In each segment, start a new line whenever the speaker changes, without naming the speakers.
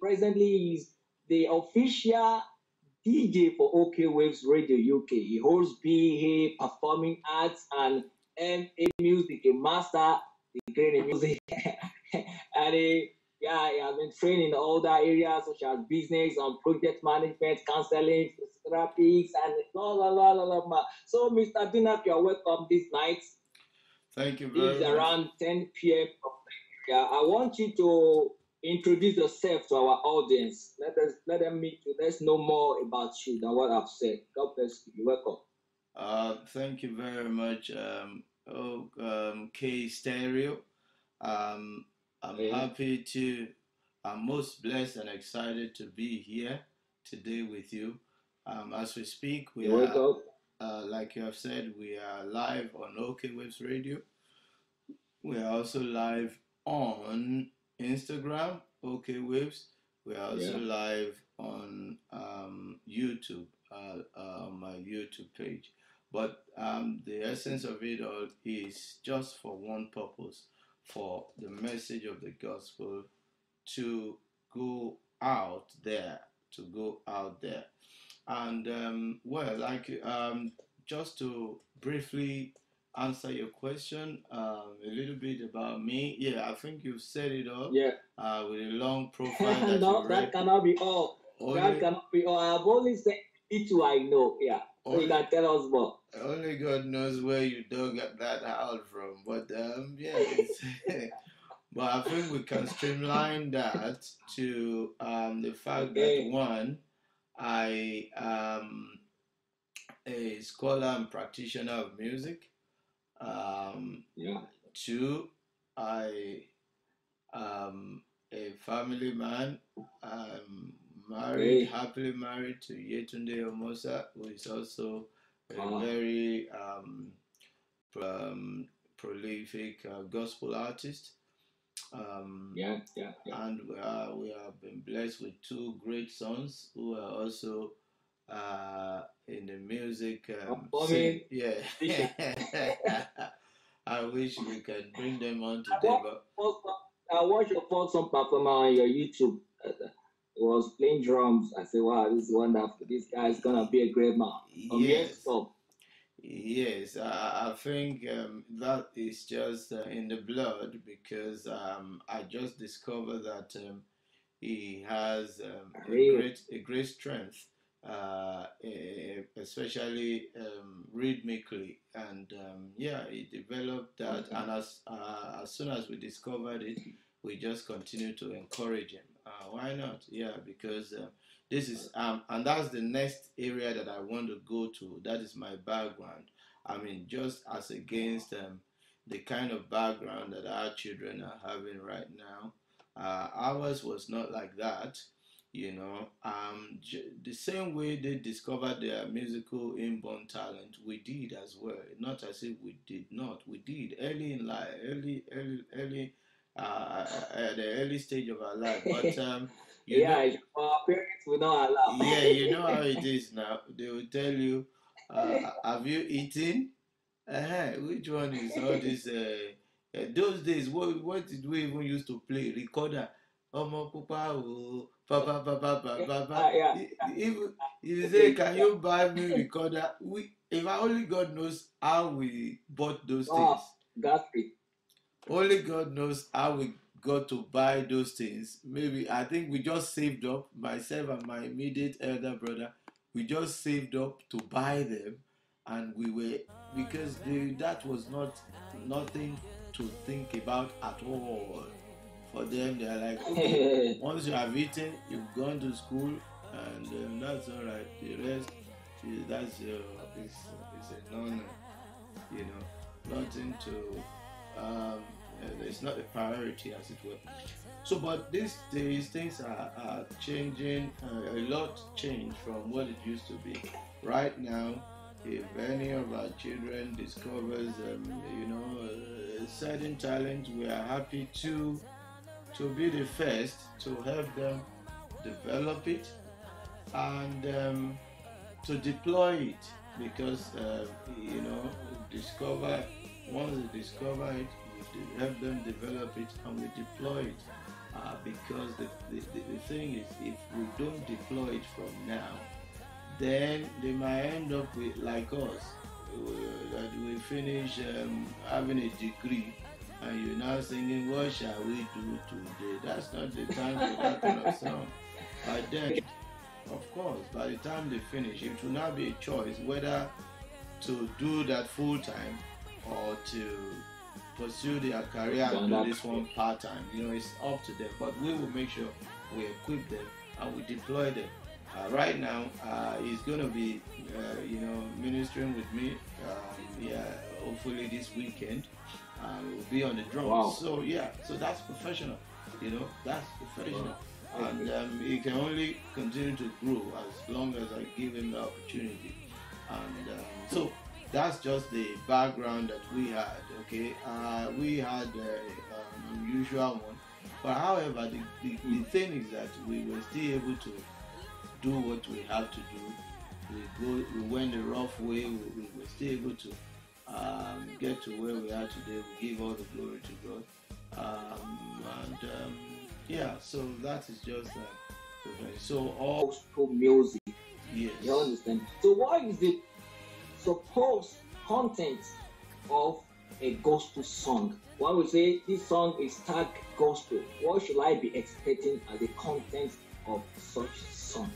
presently is the official DJ for OK Waves Radio UK. He holds BA Performing Arts and MA Music, a master degree in music. And yeah, he has been trained in other areas such as business and project management, counseling, therapies, and blah. So, Mr. Dinap, you're welcome this night.
Thank you
This is
very much.
around 10 p.m. Yeah, I want you to introduce yourself to our audience. Let them meet you. Let's know more about you than what I've said. God bless you. You're welcome.
Thank you very much, kstereo. Um, I'm
Okay.
happy to, I'm most blessed and excited to be here today with you. As we speak, we
You're
are,
welcome.
like you have said, we are live on OK Waves Radio. We are also live on Instagram, OK Waves. We are also
Yeah.
live on YouTube, on my YouTube page. But the essence of it all is just for one purpose, for the message of the gospel to go out there, to go out there. And well, like just to briefly answer your question, a little bit about me. Yeah, I think you've said it all
Yeah.
with a long profile that you
No, that
read.
cannot be all. That
Only,
cannot be all. I've only said it I know. Yeah. So you
only,
can tell us more.
only God knows where you dug that out from. But yeah, it's. But I think we can streamline that to the fact that
Okay.
one, I am a scholar and practitioner of music. Um,
Yeah.
Two, I am a family man. I'm married,
Okay.
happily married to Yetunde Omosa, who is also a
Wow.
very um, prolific gospel artist. Um,
Yeah.
and we have been blessed with two great sons who are also in the music scene.
Upcoming
Yeah.
musician.
I wish we could bring them on
I
today,
watched,
but
I watched your first song performer on your YouTube. He was playing drums. I said, wow, this is wonderful. This guy is going to be a great man. From years to
yes,
come.
yes, I think that is just in the blood because I just discovered that he has
Real.
a great strength, especially rhythmically, and yeah, he developed that.
Okay.
And as soon as we discovered it, we just continue to encourage him. Why not? Yeah, because this is and that's the next area that I want to go to. That is my background. I mean, just as against the kind of background that our children are having right now. Ours was not like that, you know. The same way they discovered their musical inborn talent, we did as well. Not as if we did not. We did early in life, at the early stage of our life. But you know,
Yeah, our parents will not allow.
yeah, you know how it is now. They will tell you, "Have you eaten? Which one is all this? Those days, what did we even used to play? Recorder. Omo pupa o, pa.
Yeah.
If you say,
Okay.
can you buy me recorder? If only God knows how we bought those
Wow.
things.
That's it.
Only God knows how we got to buy those things. Maybe I think we just saved up, myself and my immediate elder brother, we just saved up to buy them, and we were because that was nothing to think about at all. For them, they're like, okay, once you have eaten, you've gone to school, and that's all right. The rest, that's your is a non, you know, nothing to um, it's not a priority as it were. So, but these things are changing. A lot changed from what it used to be. Right now, if any of our children discovers, a certain talent, we are happy to be the first to help them develop it and to deploy it because discover once they discover it, we help them develop it and we deploy it. because the thing is, if we don't deploy it from now, then they might end up with like us, that we finish having a degree, and you're now singing, "What shall we do today?" That's not the time for that kind of song. By then, of course, by the time they finish, it will now be a choice whether to do that full time or to pursue their career and do this one part time. It's up to them. But we will make sure we equip them and we deploy them. Right now, he's going to be, ministering with me. Hopefully this weekend, we'll be on the drums.
Wow.
So that's professional. That's professional. And he can only continue to grow as long as I give him the opportunity. And so that's just the background that we had. Okay, we had an unusual one, but however, the thing is that we were still able to do what we have to do. We went the rough way. We were still able to get to where we are today. We give all the glory to God. So that is just so all
gospel music.
yes.
You understand? So what is the supposed content of a gospel song? When we say this song is tagged gospel, what should I be expecting as the content of such song?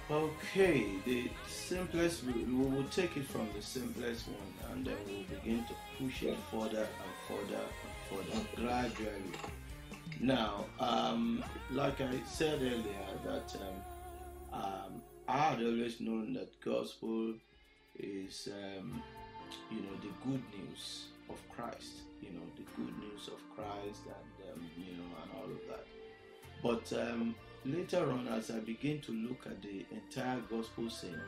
Okay, the simplest, we will take it from the simplest one, and then we'll begin to push it further and further and further gradually. Now, like I said earlier, that I had always known that gospel is, the good news of Christ, the good news of Christ, and and all of that. But later on, as I begin to look at the entire gospel scene,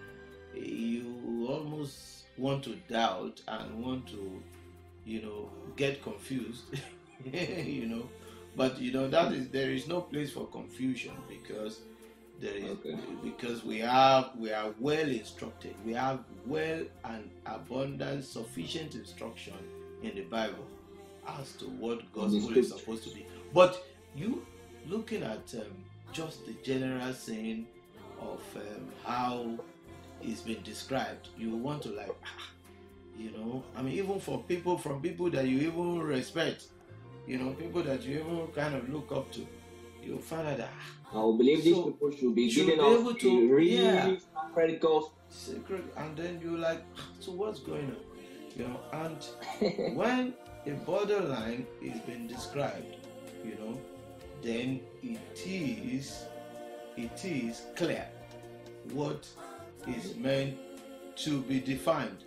you almost want to doubt and want to, get confused, But there is no place for confusion, because because we are well instructed. We have well and abundant, sufficient instruction in the Bible as to what gospel is supposed to be. But you looking at just the general saying of how it's been described, you want to even from people that you even respect, people that you even kind of look up to, you'll find out that
I believe these people should be giving us to really sacred gospel.
Secret, and then you're like, so what's going on? And when a borderline is being described, then it is clear what is meant to be defined.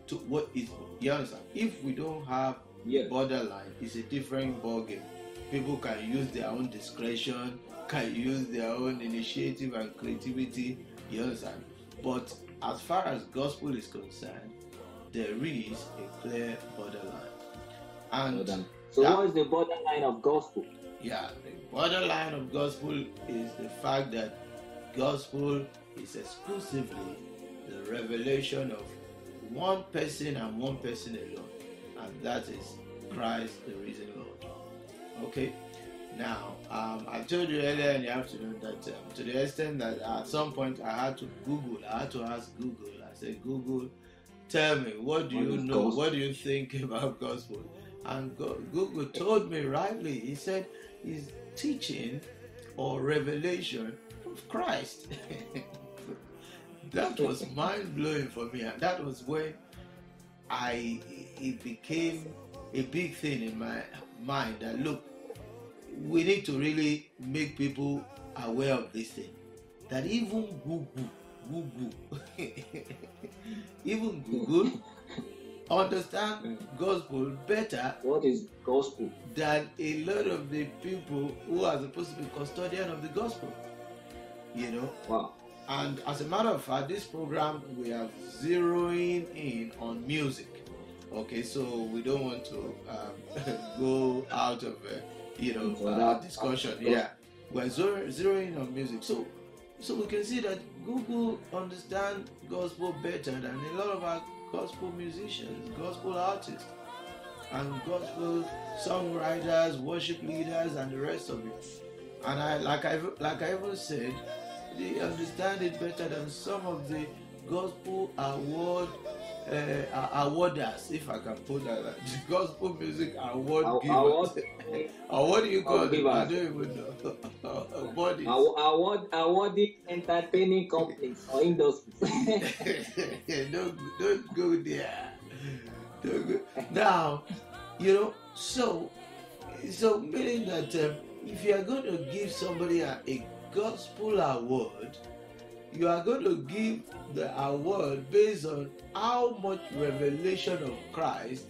To what is, you understand? If we don't have borderline, it's a different ballgame. People can use their own discretion, can use their own initiative and creativity, you understand? But as far as gospel is concerned, there is a clear borderline. And
so what is the borderline of gospel?
Yeah, the borderline of gospel is the fact that gospel is exclusively the revelation of one person and one person alone, and that is Christ the risen Lord. Okay, now I told you earlier in the afternoon that to the extent that at some point I had to ask Google. I said, Google, tell me, what do you know? Gospel? What do you think about gospel? And Google told me rightly. He said it's teaching or revelation of Christ. That was mind-blowing for me, and that was when it became a big thing in my mind that, look, we need to really make people aware of this thing, that even Google even Google understand gospel better.
What is gospel?
Than a lot of the people who are supposed to be custodian of the gospel.
Wow.
And as a matter of fact, this program, we are zeroing in on music. Okay, so we don't want to go out of that discussion. Yeah, we're zeroing on music. So we can see that Google understands gospel better than a lot of our gospel musicians, gospel artists. and gospel songwriters, worship leaders, and the rest of it. And like I even said, they understand it better than some of the gospel awarders, if I can put that, like, the gospel music award givers. Or what do you call them? I don't even know. Bodies.
Awarding entertaining companies or industries.
Don't go there. Don't go. Now, so meaning that if you are going to give somebody a gospel award, you are going to give the award based on how much revelation of Christ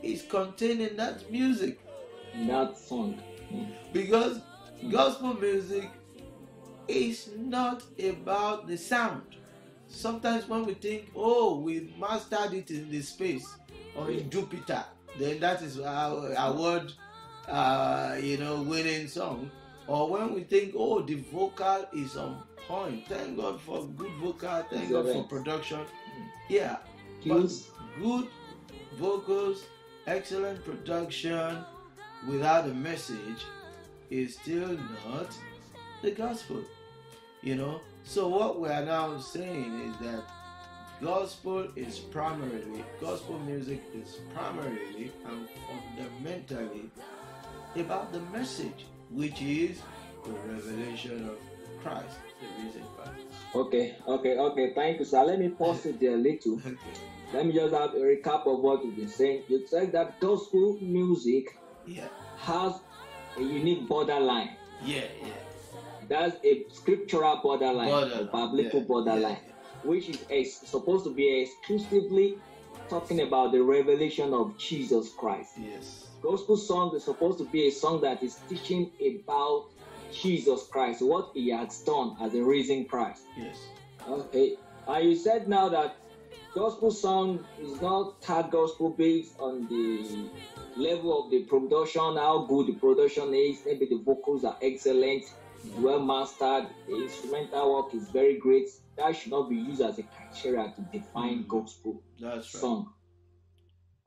is contained in that music.
That song.
Because gospel music is not about the sound. Sometimes when we think, oh, we mastered it in the space or in Jupiter, then that is our award winning song. Or when we think, oh, the vocal is on point. Thank God for good vocal. Thank God for production. Yeah. But good vocals, excellent production without a message is still not the gospel. So what we are now saying is that gospel music is primarily and fundamentally about the message, which is the revelation of Christ, the risen Christ.
Okay. Thank you, sir. Let me pause it there a little. Okay. Let me just have a recap of what you've been saying. You said that gospel music has a unique borderline.
Yeah.
That's a scriptural borderline, a biblical borderline, which is supposed to be exclusively talking about the revelation of Jesus Christ.
Yes.
Gospel song is supposed to be a song that is teaching about Jesus Christ, what he has done as a risen Christ.
Yes.
Okay. And you said now that gospel song is not tag gospel based on the level of the production, how good the production is. Maybe the vocals are excellent, well mastered, the instrumental work is very great. That should not be used as a criteria to define gospel song.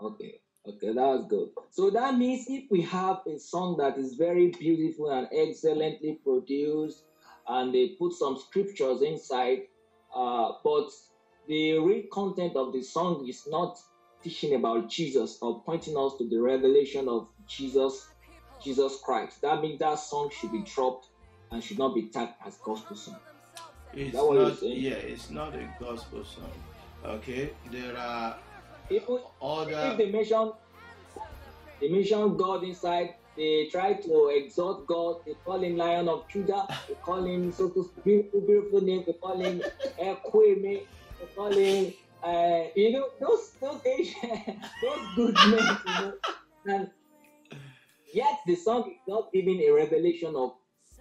Okay, that's good. So that means if we have a song that is very beautiful and excellently produced, and they put some scriptures inside, but the real content of the song is not teaching about Jesus or pointing us to the revelation of Jesus Christ, that means that song should be dropped and should not be tagged as gospel song.
It's not a gospel song. Okay, there are
if they mention God inside, they try to exalt God. They call him Lion of Judah. They call him so beautiful name. They call him Kweme. They call him those Asian, those good names. And yet the song is not giving a revelation of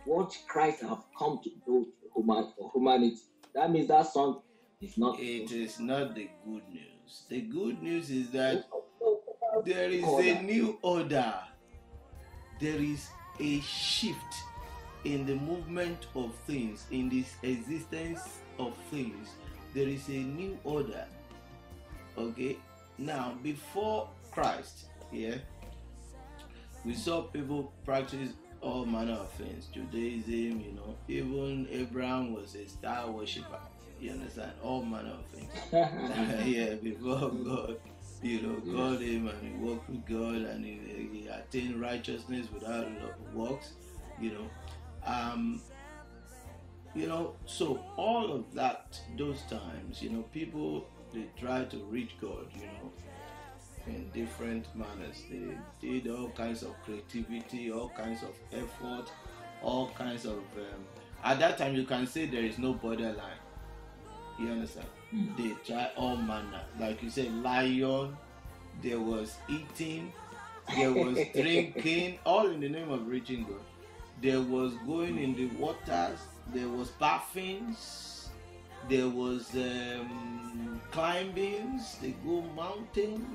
what Christ have come to do for humanity. That means that song is not.
It is not the good news. The good news is that there is a new order. There is a shift in the movement of things, in this existence of things. There is a new order. Okay? Now, before Christ, we saw people practice all manner of things. Judaism, even Abraham was a star worshipper. You understand? All manner of things. Before God, called him and he walked with God and he attained righteousness without works. So all of that, those times, people, they try to reach God, in different manners. They did all kinds of creativity, all kinds of effort, all kinds of at that time you can say there is no borderline. You understand? They try all manner. Like you said, lion, there was eating, there was drinking, all in the name of reaching God. There was going in the waters, there was bathings, there was climbings, they go mountain,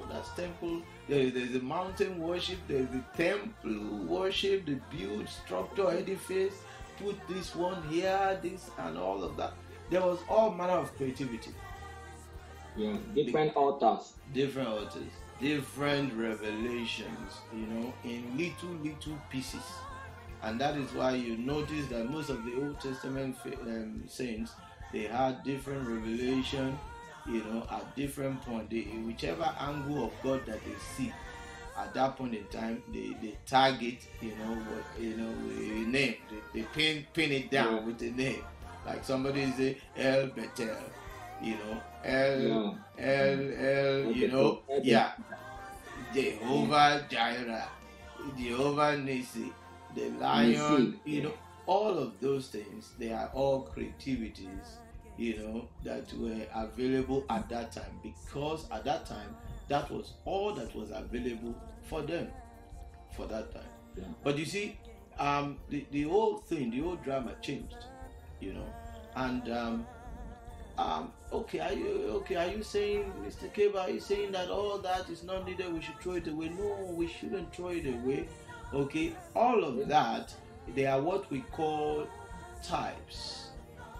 that's temple. There's a mountain worship, there's the temple worship, the build, structure, edifice, put this one here, this and all of that. There was all manner of creativity.
Different altars.
Different altars. different revelations, in little pieces. And that is why you notice that most of the Old Testament saints, they had different revelation, at different point. Whichever angle of God that they see at that point in time, they target, with a name. They pin it down with a name. Like somebody say El Betel, El, yeah, Jehovah Jireh, Jehovah Nissi, the lion, all of those things, they are all creativities, that were available at that time, because at that time, that was all that was available for them for that time.
Yeah.
But you see, the whole thing, the whole drama changed, and okay, are you saying, Mr. Keba, are you saying that all that is not needed, we should throw it away? No, we shouldn't throw it away. Okay, all of that, they are what we call types,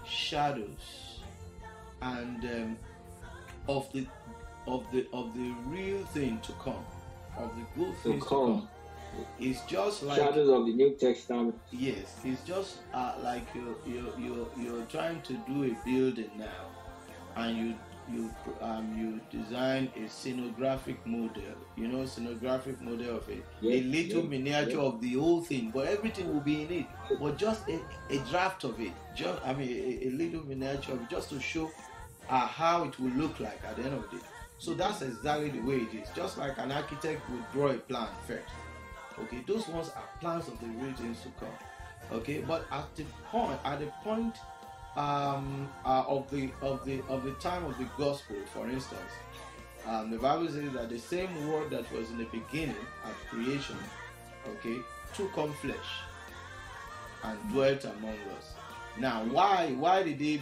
shadows, and of the real thing to come, of the good things to come. It's just like
shadows of the New Testament.
Yes, it's just like you're trying to do a building now, and you design a scenographic model, scenographic model of a little miniature of the whole thing, but everything will be in it, but just a draft of it, a little miniature of it, just to show how it will look like at the end of the day. So that's exactly the way it is. Just like an architect would draw a plan first. Okay, those ones are plans of the real things to come. Okay, but at the point of the time of the gospel, for instance, the Bible says that the same word that was in the beginning at creation, okay, took on flesh and dwelt among us. Now, why did they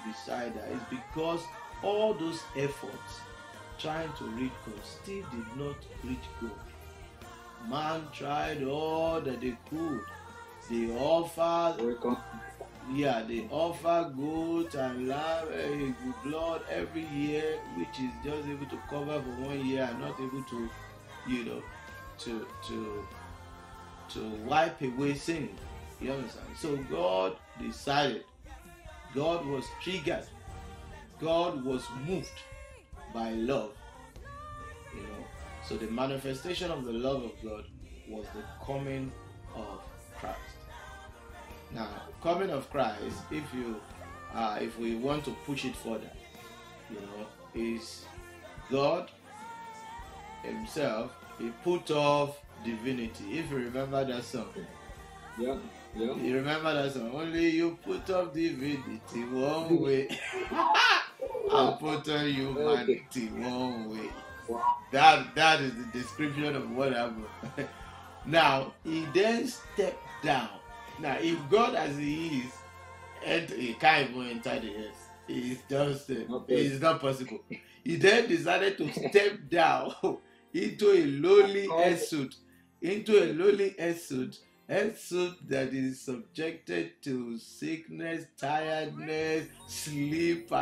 decide that? It's because all those efforts trying to reach God still did not reach God. Man tried all that they could. They offered goat and lamb, blood every year, which is just able to cover for 1 year and not able to, to wipe away sin. You understand? So God decided. God was triggered. God was moved by love. So the manifestation of the love of God was the coming of Christ. Now, coming of Christ, if we want to push it further, is God Himself. He put off divinity. If you remember that song.
Yeah.
You remember that song? Only you put off divinity one way. And put on humanity one way. That is the description of what happened. Now, he then stepped down. Now, if God as He is, and He can't even enter the earth, it's not possible. He then decided to step down into a lowly earth suit that is subjected to sickness, tiredness, sleep,